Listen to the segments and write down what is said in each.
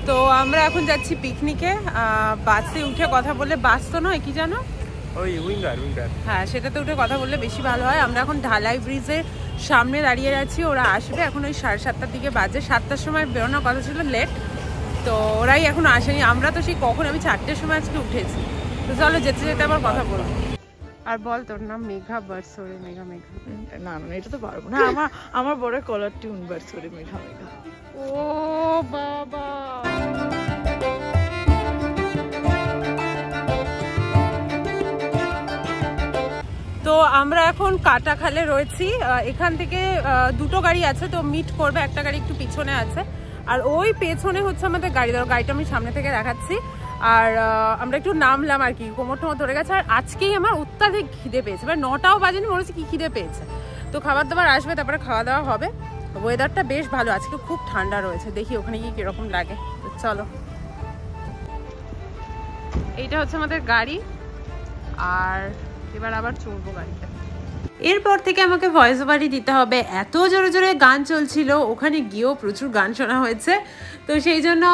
তো আমরা এখন যাচ্ছি পিকনিকে। বাসে উঠে কথা বললে, বাস তো নয় কি জানো, ওই উইঙ্গার। হ্যাঁ সেটাতে উঠে কথা বললে বেশি ভালো হয়। আমরা এখন ঢালাই ব্রিজের সামনে দাঁড়িয়ে আছি, ওরা আসবে এখন ওই 7:30টার দিকে বাজে। 7টার সময় বেরোনোর কথা ছিল, লেট, তো ওরাই এখনো আসেনি। আমরা তো সেই কখন, আমি 4টের সময় আজকে উঠেছি। তো চলো যেতে যেতে আবার কথা বলবো। আর বল তোর নাম? মেঘা বারসোরে। মেঘা না না এটা তো পারবো না। আমার বড় কলার টিউন বারসোরে মেঘা। ও বাবা, তো আমরা এখন কাটাখালে রয়েছি। এখান থেকে দুটো গাড়ি আছে, তো মিট করবে। একটা গাড়ি একটু পিছনে আছে, আর ওই পেছনে হচ্ছে আমাদের গাড়ি। ধরো গাড়িটা আমি সামনে থেকে দেখাচ্ছি। আর আমরা একটু নামলাম আর কি, কোমর টোমর ধরে গেছে। আর আজকেই আমার অত্যাধিক খিদে পেয়েছে, এবার 9টাও বাজেনি, মনে হচ্ছে কি খিদে পেয়েছে। তো খাবার দাবার আসবে, তারপরে খাওয়া দাওয়া হবে। ওয়েদারটা বেশ ভালো, আজকে খুব ঠান্ডা রয়েছে। দেখি ওখানে গিয়ে কিরকম লাগে। তো চলো, এইটা হচ্ছে আমাদের গাড়ি, আর এবার আবার চড়বো গাড়িতে। এরপর থেকে আমাকে ভয়েস ওভারই দিতে হবে, এত জোরে জোরে গান চলছিল। ওখানে গিয়েও প্রচুর গান শোনা হয়েছে, তো সেই জন্য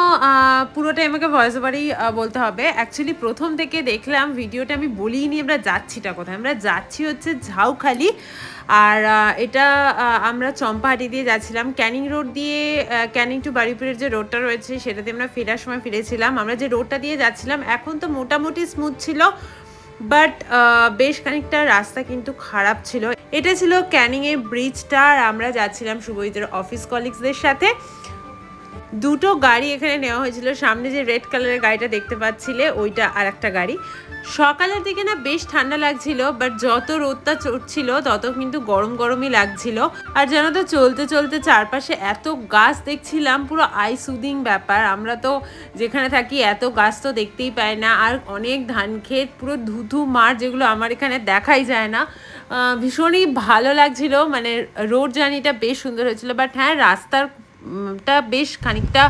পুরোটাই আমাকে ভয়েস ওভারই বলতে হবে। অ্যাকচুয়ালি প্রথম থেকে দেখলাম ভিডিওটা, আমি বলিনি আমরা যাচ্ছিটা কোথায়। আমরা যাচ্ছি হচ্ছে ঝাউখালি, আর এটা আমরা চম্পাহাটি দিয়ে যাচ্ছিলাম। ক্যানিং রোড দিয়ে, ক্যানিং টু বারুইপুরের যে রোডটা রয়েছে সেটাতে আমরা ফেরার সময় ফিরেছিলাম। আমরা যে রোডটা দিয়ে যাচ্ছিলাম এখন তো মোটামুটি স্মুথ ছিল, বাট বেশ খানিকটা রাস্তা কিন্তু খারাপ ছিল। এটা ছিল ক্যানিংয়ের ব্রিজটা, আর আমরা যাচ্ছিলাম শুভজিতের অফিস কলিগসদের সাথে। দুটো গাড়ি এখানে নেওয়া হয়েছিল। সামনে যে রেড কালারের গাড়িটা দেখতে পাচ্ছিলে ওইটা, আর একটা গাড়ি। সকালের দিকে না বেশ ঠান্ডা লাগছিল, বাট যত রোদটা চড়ছিল তত কিন্তু গরম গরমই লাগছিল। আর জানো তো, চলতে চলতে চারপাশে এত গাছ দেখছিলাম, পুরো আই সুদিং ব্যাপার। আমরা তো যেখানে থাকি এত গাছ তো দেখতেই পাই না। আর অনেক ধান ক্ষেত, পুরো ধুধু মাঠ, যেগুলো আমার এখানে দেখাই যায় না। ভীষণই ভালো লাগছিল, মানে রোড জার্নিটা বেশ সুন্দর হয়েছিল। বাট হ্যাঁ, রাস্তারটা বেশ খানিকটা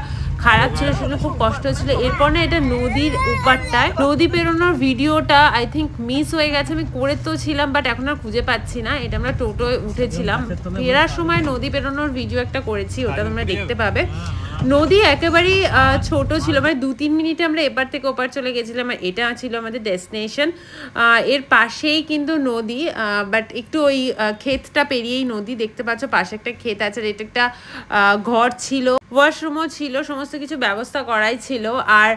খারাপ ছিল, সেগুলো খুব কষ্ট হচ্ছিল। এরপর না এটা নদীর ওপারটায়, নদী পেরোনোর ভিডিওটা আই থিঙ্ক মিস হয়ে গেছে। আমি করে তো ছিলাম, বাট এখন আর খুঁজে পাচ্ছি না। এটা আমরা টোটোয় উঠেছিলাম, ফেরার সময় নদী পেরোনোর ভিডিও একটা করেছি, ওটা তোমরা দেখতে পাবে। নদী একেবারেই ছোট ছিল, মানে 2-3 মিনিটে আমরা এপার থেকে ওপার চলে গেছিলাম। আর এটা ছিল আমাদের ডেস্টিনেশন। এর পাশেই কিন্তু নদী, বাট একটু ওই ক্ষেতটা পেরিয়েই নদী। দেখতে পাচ্ছ পাশে একটা ক্ষেত আছে, এটা একটা ঘর ছিল, ওয়াশরুমও ছিল, সমস্ত কিছু ব্যবস্থা করাই ছিল। আর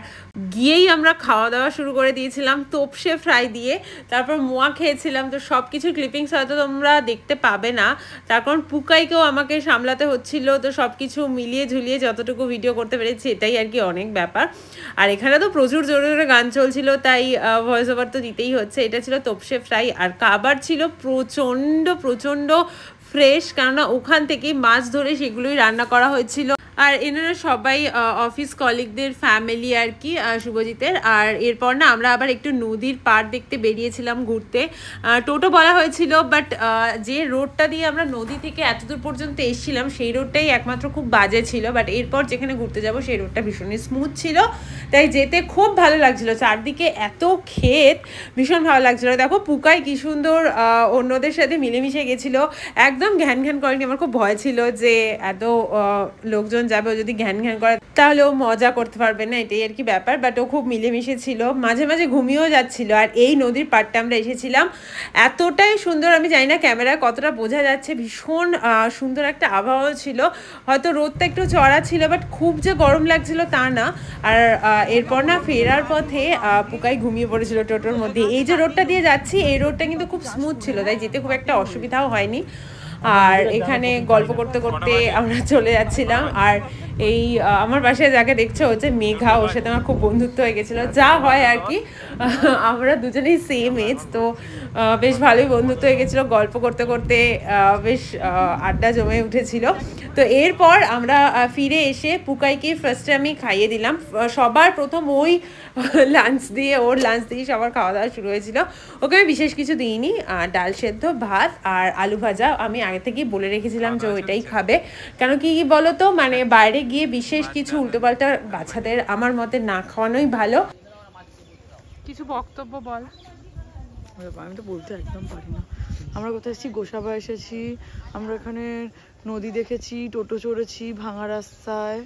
গিয়েই আমরা খাওয়া দাওয়া শুরু করে দিয়েছিলাম তোপসে ফ্রাই দিয়ে, তারপর মোয়া খেয়েছিলাম। তো সব কিছু ক্লিপিংস হয়তো তোমরা দেখতে পাবে না, তার কারণ পুকাইকেও আমাকে সামলাতে হচ্ছিল। তো সব কিছু মিলিয়ে ঝুলিয়ে যতটুকু ভিডিও করতে পেরেছি এটাই আর কি অনেক ব্যাপার। আর এখানে তো প্রচুর জোরে জোরে গান চলছিল, তাই ভয়েস ওভার তো দিতেই হচ্ছে। এটা ছিল তোপসে ফ্রাই, আর খাবার ছিল প্রচণ্ড ফ্রেশ, কেননা ওখান থেকেই মাছ ধরে সেগুলোই রান্না করা হয়েছিল। আর এনারা সবাই অফিস কলিগদের ফ্যামিলি আর কি শুভজিতের। আর এরপর না আমরা আবার একটু নদীর পাড় দেখতে বেরিয়েছিলাম ঘুরতে। টোটো বলা হয়েছিল, বাট যে রোডটা দিয়ে আমরা নদী থেকে এতদূর পর্যন্ত এসেছিলাম সেই রোডটাই একমাত্র খুব বাজে ছিল। বাট এরপর যেখানে ঘুরতে যাব সেই রোডটা ভীষণই স্মুথ ছিল, তাই যেতে খুব ভালো লাগছিল। চারদিকে এত ক্ষেত, ভীষণ ভালো লাগছিল। দেখো পুকাই কি সুন্দর অন্যদের সাথে মিলেমিশে গেছিলো, একদম ঘ্যান ঘ্যান করেনি। আমার খুব ভয় ছিল যে এত লোকজন যাবে, ও যদি ঘ্যান ঘ্যান করে তাহলে ও মজা করতে পারবে না, এটাই আর কি ব্যাপার। বাট ও খুব মিলেমিশে ছিল, মাঝে মাঝে ঘুমিয়েও যাচ্ছিল। আর এই নদীর পাড়টা আমরা এসেছিলাম, এতটাই সুন্দর, আমি জানি না ক্যামেরায় কতটা বোঝা যাচ্ছে, ভীষণ সুন্দর একটা আবহাওয়া ছিল। হয়তো রোদটা একটু চড়া ছিল, বাট খুব যে গরম লাগছিল তা না। আর এরপর না ফেরার পথে পুকাই ঘুমিয়ে পড়েছিল টোটোর মধ্যে। এই যে রোডটা দিয়ে যাচ্ছি এই রোডটা কিন্তু খুব স্মুথ ছিল, তাই যেতে খুব একটা অসুবিধাও হয়নি। আর এখানে গল্প করতে করতে আমরা চলে যাচ্ছিলাম। আর এই আমার বাসায় যাকে দেখছো হচ্ছে মেঘা, ওর সাথে আমার খুব বন্ধুত্ব হয়ে গেছিলো, যা হয় আর কি। আমরা দুজনেই সেম এজ, তো বেশ ভালোই বন্ধুত্ব হয়ে গেছিলো। গল্প করতে করতে বেশ আড্ডা জমে উঠেছিল। তো এরপর আমরা ফিরে এসে পুকাইকে ফার্স্টে আমি খাইয়ে দিলাম। সবার প্রথম ওই লাঞ্চ দিয়ে, ওর লাঞ্চ দিয়ে সবার খাওয়া দাওয়া শুরু হয়েছিল। ওকে আমি বিশেষ কিছু দিইনি, ডাল সেদ্ধ, ভাত আর আলু ভাজা। আমি আগে থেকেই বলে রেখেছিলাম যে ওইটাই খাবে, কেন কি বলো তো, মানে বাইরে গিয়ে বিশেষ কিছু উল্টোপাল্টা বাচ্চাদের আমার মতে না খাওয়ানোই ভালো। কিছু বক্তব্য বল। আমি তো বলতে একদম পারি না। আমরা কোথায় এসেছি, গোসাবা এসেছি, আমরা এখানে নদী দেখেছি, টোটো চড়েছি ভাঙা রাস্তায়।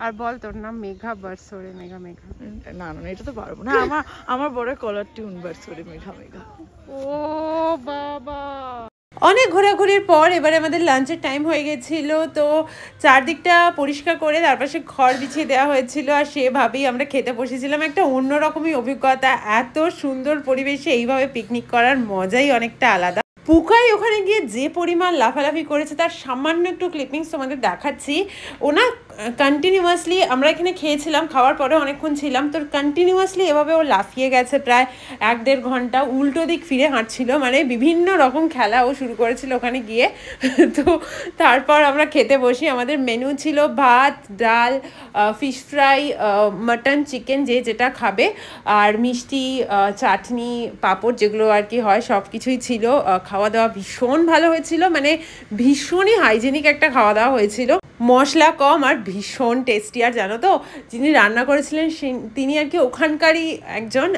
আর বল তোর নাম মেঘা বারসোরে মেঘা মেঘা। না না এটা তো পারবো না। আমার বড় কলার টিউন বারসোরে মেঘা মেঘা। ও বাবা, অনেক ঘোরাঘুরির পর এবারে আমাদের লাঞ্চের টাইম হয়ে গেছিল। তো চারদিকটা পরিষ্কার করে তার পাশে খড় বিছিয়ে দেওয়া হয়েছিল আর সেভাবেই আমরা খেতে বসেছিলাম। একটা অন্যরকমই অভিজ্ঞতা, এত সুন্দর পরিবেশে এইভাবে পিকনিক করার মজাই অনেকটা আলাদা। পুকাই ওখানে গিয়ে যে পরিমাণ লাফালাফি করেছে তার সামান্য একটু ক্লিপিংস তোমাদের দেখাচ্ছি। ওনা কন্টিনিউয়াসলি, আমরা এখানে খেয়েছিলাম, খাওয়ার পরে অনেকক্ষণ ছিলাম, তো কন্টিনিউয়াসলি এভাবে ও লাফিয়ে গেছে প্রায় 1-1.5 ঘন্টা, উল্টো দিক ফিরে হাঁটছিল, মানে বিভিন্ন রকম খেলা ও শুরু করেছিল ওখানে গিয়ে। তো তারপর আমরা খেতে বসি। আমাদের মেনু ছিল ভাত, ডাল, ফিশ ফ্রাই, মাটন, চিকেন, যে যেটা খাবে, আর মিষ্টি, চাটনি, পাঁপড়, যেগুলো আর কি হয় সব কিছুই ছিল। খাওয়া দাওয়া ভীষণ ভালো হয়েছিল, মানে ভীষণই হাইজেনিক একটা খাওয়া দাওয়া হয়েছিল, মশলা কম আর ভীষণ টেস্টি। আর জানো তো, যিনি রান্না করেছিলেন তিনি আর কি ওখানকারই একজন,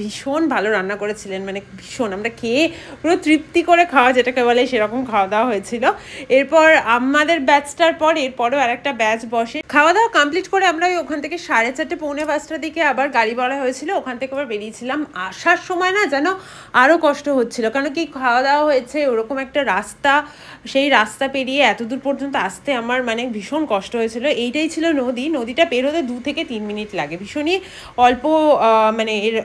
ভীষণ ভালো রান্না করেছিলেন, মানে ভীষণ, আমরা খেয়ে পুরো তৃপ্তি করে খাওয়া যেটাকে বলে সেরকম খাওয়া দাওয়া হয়েছিল। এরপর আমাদের ব্যাচটার পর এরপরেও আর একটা ব্যাচ বসে। খাওয়া দাওয়া কমপ্লিট করে আমরা ওখান থেকে 4:30 পৌনে 5টার দিকে আবার গাড়ি বলা হয়েছিল, ওখান থেকে আবার বেরিয়েছিলাম। আসার সময় না যেন আরও কষ্ট হচ্ছিল, কারণ কি খাওয়া দাওয়া হয়েছে, ওরকম একটা রাস্তা, সেই রাস্তা পেরিয়ে এত দূর পর্যন্ত আসতে আমার মানে ভীষণ কষ্ট হয়েছিল। এইটাই ছিল নদী, নদীটা পের হতে 2 থেকে 3 মিনিট লাগে, ভীষণই অল্প, মানে এর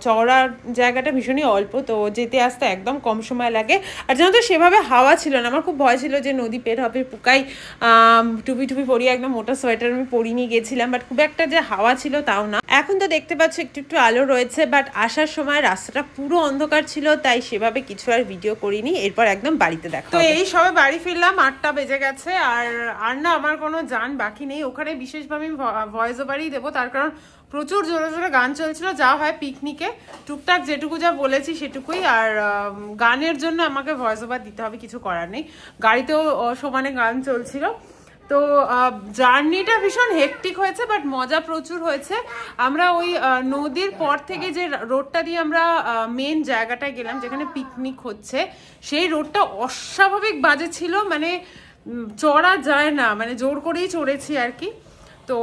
চওড়া জায়গাটা ভীষণই অল্প, তো যেতে আসতে একদম কম সময় লাগে। আর জানো তো সেভাবে হাওয়া ছিল না, আমার খুব ভয় ছিল যে নদী পের হবে। পুকাই টুপি পরিয়ে একদম মোটা সোয়েটার আমি পরিয়ে নিয়ে গেছিলাম, বাট খুব একটা যে হাওয়া ছিল তাও না। এখন তো দেখতে পাচ্ছ একটু একটু আলো রয়েছে, বাট আসার সময় রাস্তাটা পুরো অন্ধকার ছিল, তাই সেভাবে কিছু আর ভিডিও করিনি। এরপর একদম বাড়িতে দেখা। তো এই সবে বাড়ি ফিরলাম, 8টা বেজে গেছে। আর না আমার কোনো যান বাকি নেই, ওখানে বিশেষভাবে আমি ভয়েস ওভারই দেবো, তার কারণ প্রচুর জোরে জোরে গান চলছিল, যা হয় পিকনিকে টুকটাক যেটুকু যা বলেছি সেটুকুই। আর গানের জন্য আমাকে ভয়েস ওভার দিতে হবে, কিছু করার নেই। গাড়িতেও সমানে গান চলছিল। তো জার্নিটা ভীষণ হেকটিক হয়েছে, বাট মজা প্রচুর হয়েছে। আমরা ওই নদীর পর থেকে যে রোডটা দিয়ে আমরা মেন জায়গাটায় গেলাম যেখানে পিকনিক হচ্ছে, সেই রোডটা অস্বাভাবিক বাজে ছিল, মানে চড়া যায় না, মানে জোর করেই চড়েছি আর কি। তো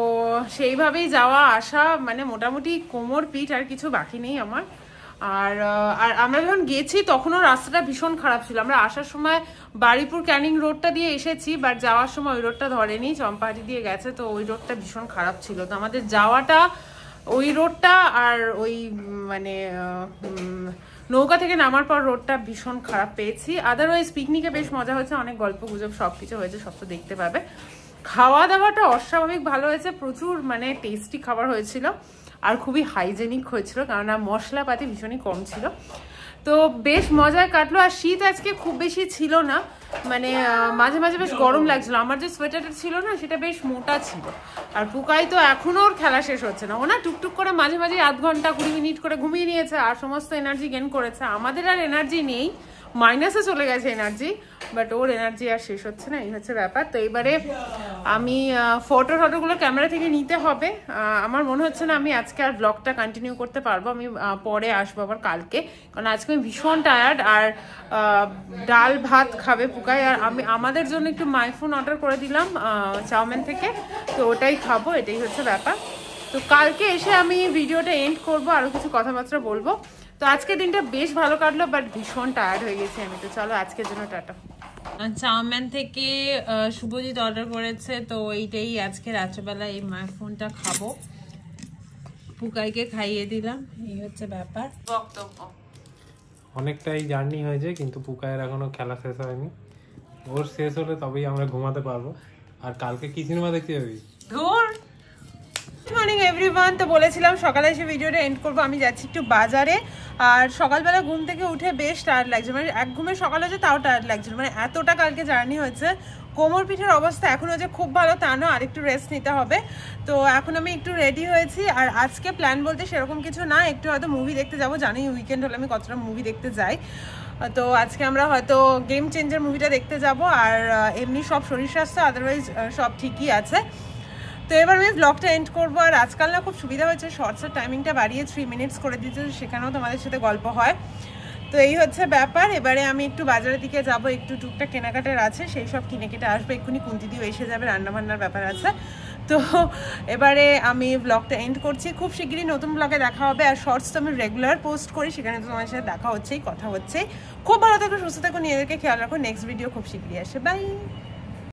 সেইভাবেই যাওয়া আসা, মানে মোটামুটি কোমর পিঠ আর কিছু বাকি নেই আমার। আর আমরা যখন গেছি তখনও রাস্তাটা ভীষণ খারাপ ছিল। আমরা আসার সময় বারুইপুর ক্যানিং রোডটা দিয়ে এসেছি, বাট যাওয়ার সময় ওই রোডটা ধরেনি, চম্পাহাটি দিয়ে গেছে, তো ওই রোডটা ভীষণ খারাপ ছিল। তো আমাদের যাওয়াটা ওই রোডটা, আর ওই মানে নৌকা থেকে নামার পর রোডটা ভীষণ খারাপ পেয়েছি। আদারওয়াইজ পিকনিকে বেশ মজা হয়েছে, অনেক গল্প গুজব সব কিছু হয়েছে, সব তো দেখতে পাবে। খাওয়া দাওয়াটা অস্বাভাবিক ভালো হয়েছে, প্রচুর মানে টেস্টি খাবার হয়েছিল, আর খুবই হাইজেনিক হয়েছিল, কারণ মশলাপাতি ভীষণই কম ছিল। তো বেশ মজায় কাটলো। আর শীত আজকে খুব বেশি ছিল না, মানে মাঝে মাঝে বেশ গরম লাগছিল। আমার যে সোয়েটারটা ছিল না সেটা বেশ মোটা ছিল। আর পুকাই তো এখনো ওর খেলা শেষ হচ্ছে না, ও না টুকটুক করে মাঝে মাঝে 1/2 ঘন্টা 20 মিনিট করে ঘুমিয়ে নিয়েছে আর সমস্ত এনার্জি গেন করেছে। আমাদের আর এনার্জি নেই, মাইনাসে চলে গেছে এনার্জি, বাট ওর এনার্জি আর শেষ হচ্ছে না, এই হচ্ছে ব্যাপার। তো এবারে আমি ফটোগুলো ক্যামেরা থেকে নিতে হবে। আমার মনে হচ্ছে না আমি আজকে আর ব্লগটা কন্টিনিউ করতে পারবো, আমি পরে আসবো আবার কালকে, কারণ আজকে আমি ভীষণ টায়ার্ড। আর ডাল ভাত খাবে পুকাই, আর আমাদের জন্য একটু মাইফোন অর্ডার করে দিলাম চাউমিন থেকে, তো ওটাই খাবো, এটাই হচ্ছে ব্যাপার। তো কালকে এসে আমি ভিডিওটা এন্ড করবো, আরও কিছু কথাবার্তা বলবো। তো আজকের দিনটা বেশ ভালো কাটলো, বাট ভীষণ টায়ার্ড হয়ে গেছি আমি। তো চলো আজকের জন্য টাটা। চাউমিন থেকে শুভজিৎ অর্ডার করেছে, তো এইটাই আজকে রাত্রেবেলা এই মাইফোনটা খাবো, পুকাইকে খাইয়ে দিলাম, এই হচ্ছে ব্যাপার। বক্তব্য অনেকটাই জার্নি হয়েছে, কিন্তু পুকায়ের এখনো খেলা শেষ হয়নি, ওর শেষ হলে তবেই আমরা ঘুমাতে পারবো। আর কালকে কি সিনেমা দেখতে যাবি? ধুর। Good morning everyone. তো বলেছিলাম সকালে এসে ভিডিওটা এন্ড করবো, আমি যাচ্ছি একটু বাজারে। আর সকালবেলা ঘুম থেকে উঠে বেশ টায়ার্ড লাগছে, মানে এক ঘুমে সকাল হয়েছে তাও টায়ার্ড লাগছিল, মানে এতটা কালকে জার্নি হয়েছে। কোমর পিঠের অবস্থা এখনও যে খুব ভালো তা না, আরেকটু রেস্ট নিতে হবে। তো এখন আমি একটু রেডি হয়েছি। আর আজকে প্ল্যান বলতে সেরকম কিছু না, একটু হয়তো মুভি দেখতে যাবো, জানি উইকেন্ড হলে আমি কতটা মুভি দেখতে যাই। তো আজকে আমরা হয়তো গেম চেঞ্জার মুভিটা দেখতে যাব। আর এমনি সব শরীর স্বাস্থ্য আদারওয়াইজ সব ঠিকই আছে। তো এবার আমি ব্লগটা এন্ড করবো। আর আজকাল না খুব সুবিধা হয়েছে, শর্টসের টাইমিংটা বাড়িয়ে 3 মিনিটস করে দিয়েছে, সেখানেও তোমাদের সাথে গল্প হয়। তো এই হচ্ছে ব্যাপার। এবারে আমি একটু বাজারের দিকে যাব, একটু টুকটাক কেনাকাটার আছে, সেই সব কিনে কেটে আসবো। এক্ষুনি কুন্তি দিয়েও এসে যাবে, রান্নাবান্নার ব্যাপার আছে। তো এবারে আমি ব্লগটা এন্ড করছি। খুব শিগগিরই নতুন ব্লগে দেখা হবে। আর শর্টস তো আমি রেগুলার পোস্ট করি, সেখানে তো তোমার সাথে দেখা হচ্ছেই, কথা হচ্ছে। খুব ভালো থাকো, সুস্থ থাকো, নিজেদেরকে খেয়াল রাখো। নেক্সট ভিডিও খুব শিগগিরই আসে। বাই।